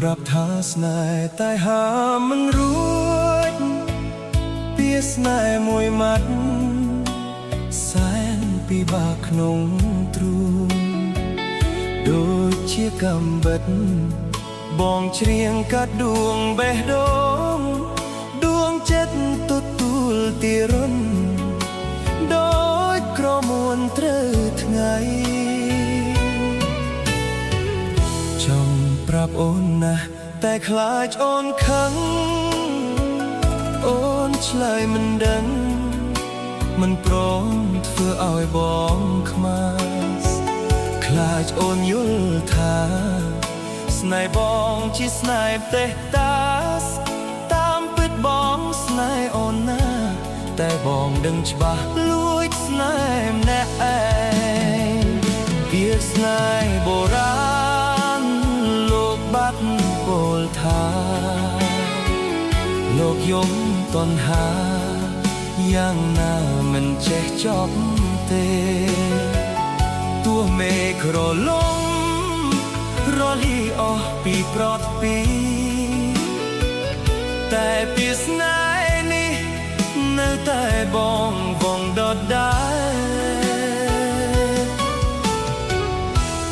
ប្រាប់ថាស្នេហ៍តែហាមិនរួចពីស្នេហ៍មួយម៉ាត់សែនពិបាកក្នុងទ្រូងដូចជាកំបិតបងច្រៀងកាត់ដួងបេះដូងដួងចិត្តទទួលទីរុនដូចក្រមួនត្រូវថ្ងៃចង់ប្រាប់អូនណាស់តែខ្លាចអូនខឹងអូនឆ្លើយមិនដឹងមិនព្រមធ្វើឲ្យបងខ្មាសខ្លាចអូនយល់ថាស្នេហ៍បងជាស្នេហ៍ផ្ទះតាសតាមពិតបងស្នេហ៍អូនណាតែបងដឹងច្បាស់លួចស្នេហ៍ម្នាក់ឯងពាក្យស្នេហ៍បុរាណលោកបាត់ពោលថាលោកយំតណ្ហាយ៉ាងណាមិនចេះចប់ទេទោះមេឃរលំរលីអស់ពីប្រត់ពីតែពីស្នេហ៍នេះនៅតែបងវងដដែល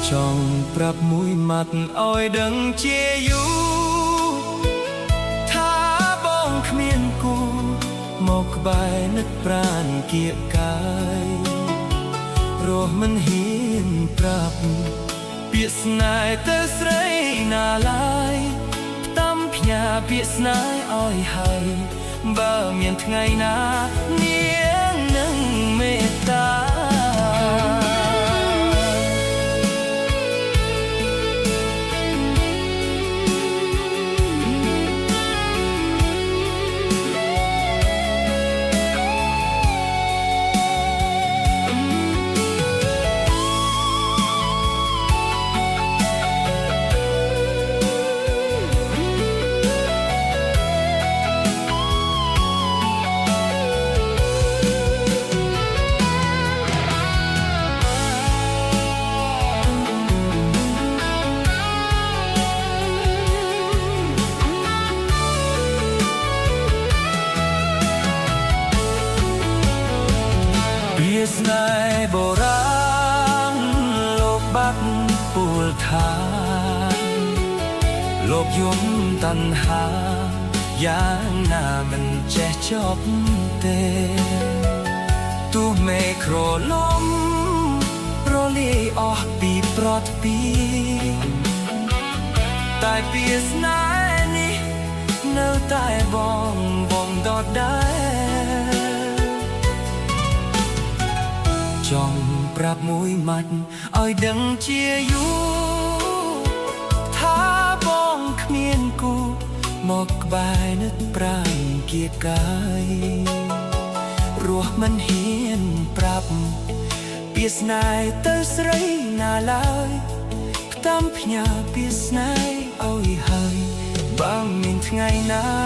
ចង់ប្រាប់មួយម៉ាត់ឲ្យដឹងជាយូរថាបងគ្មានគូមកក្បែរនឹកប្រានគៀកកាយរស់មិនហ៊ានប្រាប់ពាក្យស្នេហ៍ទៅស្រីណាឡើយផ្ដាំផ្ញើពាក្យស្នេហ៍ឲ្យហើយបើមានថ្ងៃណានាងនឹងមេត្តាពាក្យស្នេហ៍បុរាណលោកបាត់ពោលថាលោកយំតណ្ហាយ៉ាងណាមិនចេះចប់ទេទោះមេឃរលំរលាយអស់ពីប្រត់ពីតែពាក្យស្នេហ៍នេះនៅតែបងវងដដែលចង់ប្រាប់មួយម៉ាត់ឲ្យដឹងជាយូរថាបងគ្មានគូមកក្បែរនឹកប្រាំគៀកកាយរស់មិនហ៊ានប្រាប់ពាក្យស្នេហ៍ទៅស្រីណាឡើយផ្ដាំផ្ញើពាក្យស្នេហ៍ឲ្យហើយបើមានថ្ងៃណា